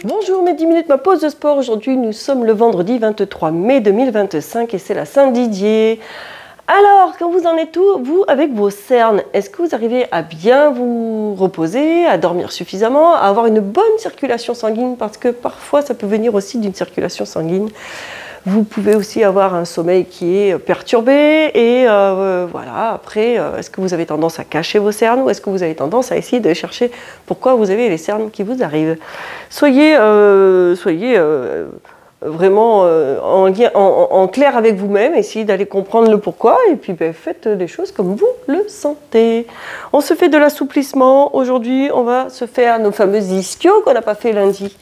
Bonjour mes 10 minutes, ma pause de sport. Aujourd'hui, nous sommes le vendredi 23 mai 2025 et c'est la Saint-Didier. Alors, quand vous en êtes où, vous, avec vos cernes? Est-ce que vous arrivez à bien vous reposer, à dormir suffisamment, à avoir une bonne circulation sanguine? Parce que parfois, ça peut venir aussi d'une circulation sanguine. Vous pouvez aussi avoir un sommeil qui est perturbé et voilà, après, est-ce que vous avez tendance à cacher vos cernes ou est-ce que vous avez tendance à essayer de chercher pourquoi vous avez les cernes qui vous arrivent? Soyez vraiment en clair avec vous-même, essayez d'aller comprendre le pourquoi et puis faites les choses comme vous le sentez. On se fait de l'assouplissement. Aujourd'hui, on va se faire nos fameux ischios qu'on n'a pas fait lundi.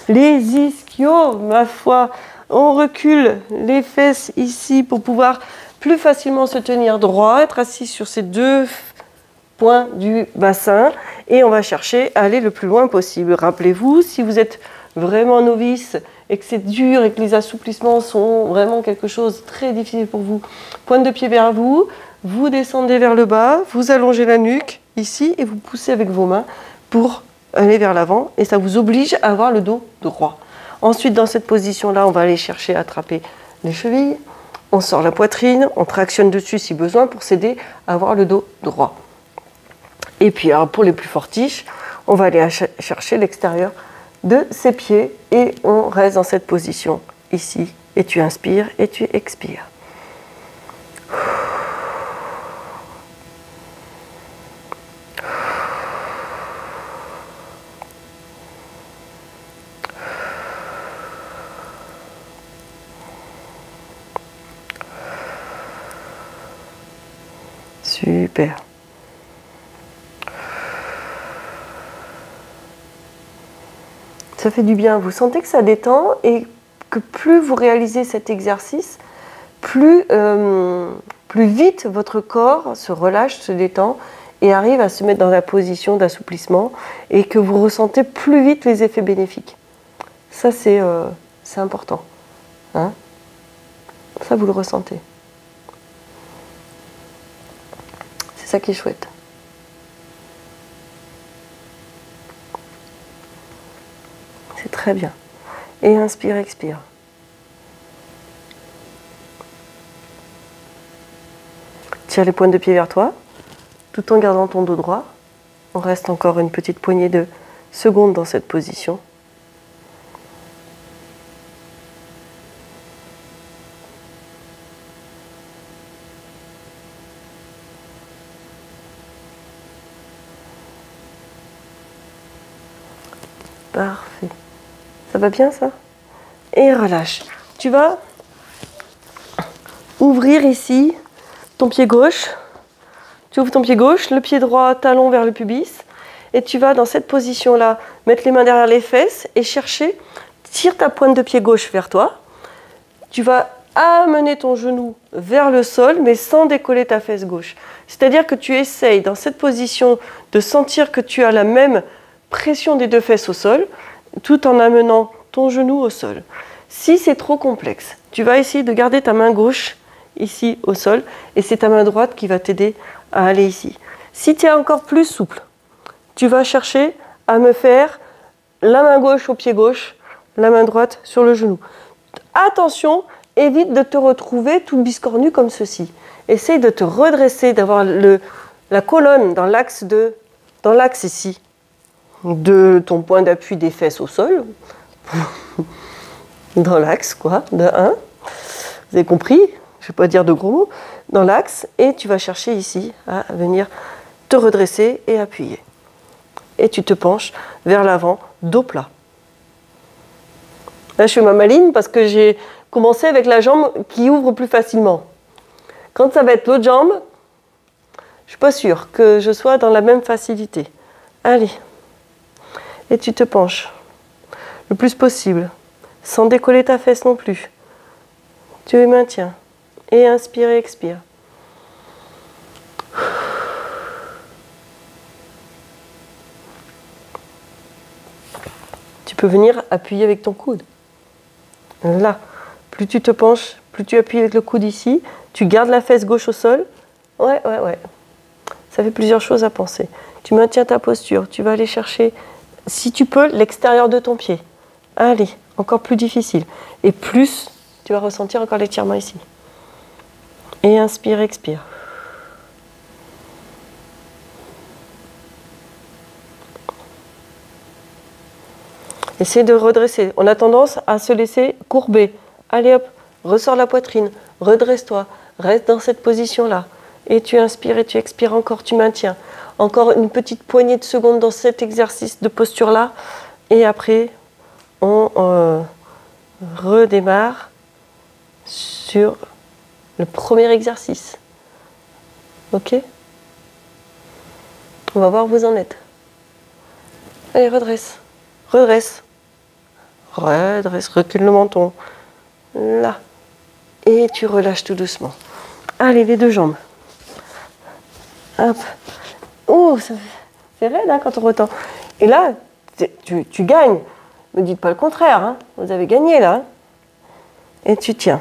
Les ischios, ma foi. On recule les fesses ici pour pouvoir plus facilement se tenir droit, être assis sur ces deux points du bassin et on va chercher à aller le plus loin possible. Rappelez-vous, si vous êtes vraiment novice et que c'est dur et que les assouplissements sont vraiment quelque chose de très difficile pour vous, pointe de pied vers vous, vous descendez vers le bas, vous allongez la nuque ici et vous poussez avec vos mains pour aller vers l'avant et ça vous oblige à avoir le dos droit. Ensuite, dans cette position-là, on va aller chercher à attraper les chevilles. On sort la poitrine, on tractionne dessus si besoin pour s'aider à avoir le dos droit. Et puis, alors, pour les plus fortiches, on va aller chercher l'extérieur de ses pieds et on reste dans cette position ici. Et tu inspires et tu expires. Super. Ça fait du bien. Vous sentez que ça détend et que plus vous réalisez cet exercice, plus vite votre corps se relâche, se détend et arrive à se mettre dans la position d'assouplissement et que vous ressentez plus vite les effets bénéfiques. Ça, c'est important. Hein? Ça, vous le ressentez. C'est ça qui est chouette. C'est très bien. Et inspire, expire. Tire les pointes de pied vers toi, tout en gardant ton dos droit. On reste encore une petite poignée de secondes dans cette position. Parfait. Ça va bien ça? Et relâche. Tu vas ouvrir ici ton pied gauche. Tu ouvres ton pied gauche, le pied droit, talon vers le pubis. Et tu vas dans cette position-là, mettre les mains derrière les fesses et chercher, tire ta pointe de pied gauche vers toi. Tu vas amener ton genou vers le sol, mais sans décoller ta fesse gauche. C'est-à-dire que tu essayes dans cette position de sentir que tu as la même pression des deux fesses au sol, tout en amenant ton genou au sol. Si c'est trop complexe, tu vas essayer de garder ta main gauche ici au sol et c'est ta main droite qui va t'aider à aller ici. Si tu es encore plus souple, tu vas chercher à me faire la main gauche au pied gauche, la main droite sur le genou. Attention, évite de te retrouver tout biscornu comme ceci. Essaye de te redresser, d'avoir la colonne dans l'axe ici de ton point d'appui des fesses au sol, dans l'axe quoi, de 1. Vous avez compris? Je ne vais pas dire de gros mots. Dans l'axe, et tu vas chercher ici à venir te redresser et appuyer. Et tu te penches vers l'avant, dos plat. Là, je fais ma maline parce que j'ai commencé avec la jambe qui ouvre plus facilement. Quand ça va être l'autre jambe, je ne suis pas sûre que je sois dans la même facilité. Allez. Et tu te penches le plus possible, sans décoller ta fesse non plus. Tu les maintiens. Et inspire et expire. Tu peux venir appuyer avec ton coude. Là, plus tu te penches, plus tu appuies avec le coude ici. Tu gardes la fesse gauche au sol. Ouais. Ça fait plusieurs choses à penser. Tu maintiens ta posture, tu vas aller chercher, si tu peux, l'extérieur de ton pied. Allez, encore plus difficile. Et plus, tu vas ressentir encore l'étirement ici. Et inspire, expire. Essaye de redresser. On a tendance à se laisser courber. Allez hop, ressors la poitrine, redresse-toi, reste dans cette position-là. Et tu inspires et tu expires encore, tu maintiens. Encore une petite poignée de secondes dans cet exercice de posture-là. Et après, on redémarre sur le premier exercice. Ok? On va voir où vous en êtes. Allez, redresse. Redresse. Redresse, recule le menton. Là. Et tu relâches tout doucement. Allez, les deux jambes. Hop. Oh, c'est raide hein, quand on retend. Et là, tu gagnes. Ne me dites pas le contraire. Hein. Vous avez gagné là. Hein. Et tu tiens.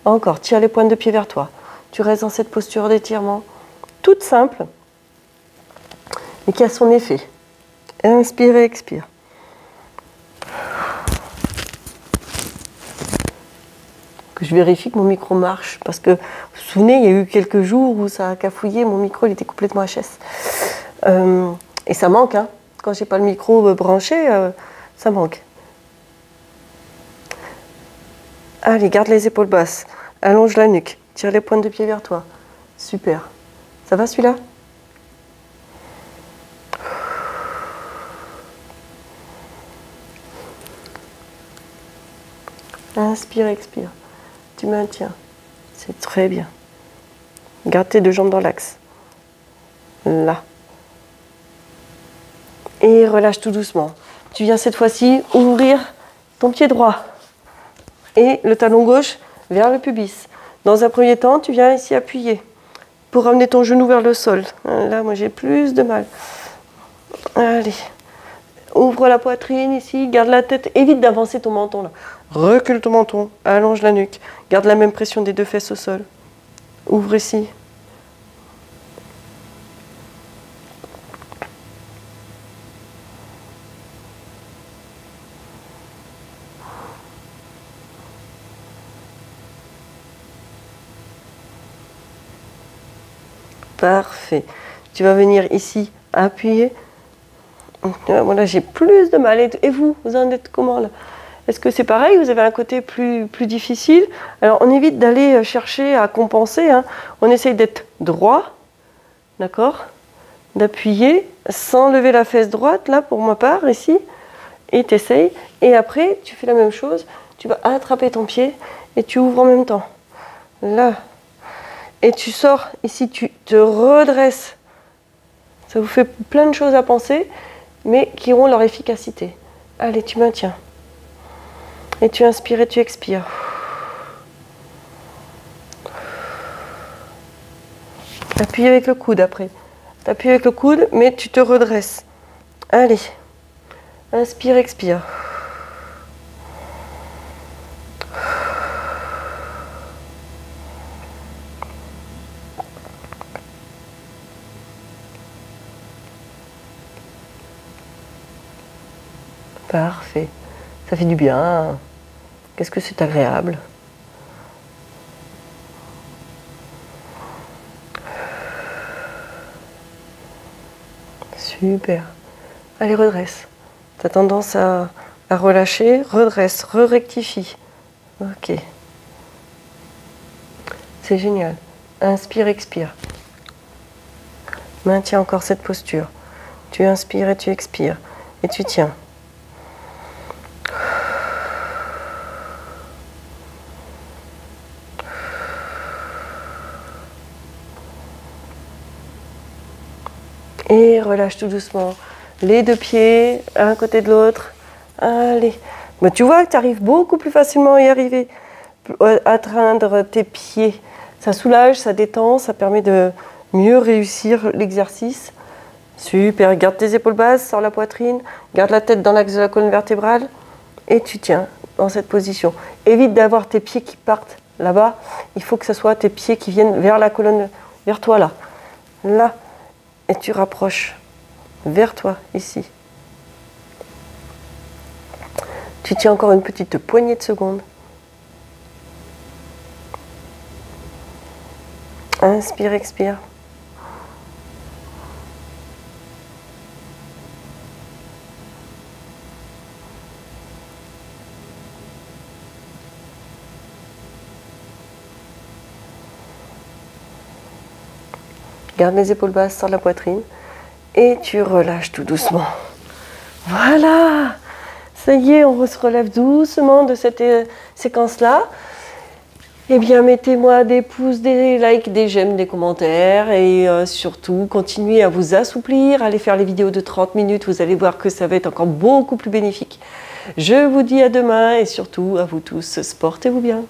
Encore, tire les pointes de pied vers toi. Tu restes dans cette posture d'étirement. Toute simple. Mais qui a son effet. Inspire et expire. Que je vérifie que mon micro marche. Parce que, vous vous souvenez, il y a eu quelques jours où ça a cafouillé, mon micro il était complètement HS. Et ça manque, hein. Quand j'ai pas le micro branché, ça manque. Allez, garde les épaules basses. Allonge la nuque. Tire les pointes de pied vers toi. Super. Ça va celui-là? Inspire, expire. Tu maintiens. C'est très bien. Garde tes deux jambes dans l'axe. Là. Et relâche tout doucement. Tu viens cette fois-ci ouvrir ton pied droit et le talon gauche vers le pubis. Dans un premier temps, tu viens ici appuyer pour ramener ton genou vers le sol. Là, moi, j'ai plus de mal. Allez. Ouvre la poitrine ici, garde la tête, évite d'avancer ton menton là. Recule ton menton, allonge la nuque. Garde la même pression des deux fesses au sol. Ouvre ici. Parfait. Tu vas venir ici appuyer. Voilà, j'ai plus de mal. Et vous, vous en êtes comment là? Est-ce que c'est pareil? Vous avez un côté plus difficile? Alors, on évite d'aller chercher à compenser. Hein. On essaye d'être droit, d'accord? D'appuyer sans lever la fesse droite, là, pour ma part, ici. Et tu essayes. Et après, tu fais la même chose. Tu vas attraper ton pied et tu ouvres en même temps. Là. Et tu sors ici, tu te redresses. Ça vous fait plein de choses à penser, mais qui auront leur efficacité. Allez, tu maintiens. Et tu inspires et tu expires. Appuie avec le coude après. Tu appuies avec le coude, mais tu te redresses. Allez. Inspire, expire. Parfait. Ça fait du bien. Qu'est-ce que c'est agréable. Super. Allez, redresse. Tu as tendance à relâcher. Redresse, re-rectifie. Ok. C'est génial. Inspire, expire. Maintiens encore cette posture. Tu inspires et tu expires. Et tu tiens. Et relâche tout doucement. Les deux pieds, un côté de l'autre. Allez. Mais tu vois que tu arrives beaucoup plus facilement à y arriver. À atteindre tes pieds. Ça soulage, ça détend, ça permet de mieux réussir l'exercice. Super. Garde tes épaules basses, sors la poitrine. Garde la tête dans l'axe de la colonne vertébrale. Et tu tiens dans cette position. Évite d'avoir tes pieds qui partent là-bas. Il faut que ce soit tes pieds qui viennent vers la colonne, vers toi là. Là. et tu rapproches vers toi, ici. Tu tiens encore une petite poignée de secondes. Inspire, expire. Garde les épaules basses sur la poitrine et tu relâches tout doucement. Voilà! Ça y est, on se relève doucement de cette séquence-là. Eh bien, mettez-moi des pouces, des likes, des j'aime, des commentaires et surtout, continuez à vous assouplir, allez faire les vidéos de 30 minutes, vous allez voir que ça va être encore beaucoup plus bénéfique. Je vous dis à demain et surtout, à vous tous, portez-vous bien.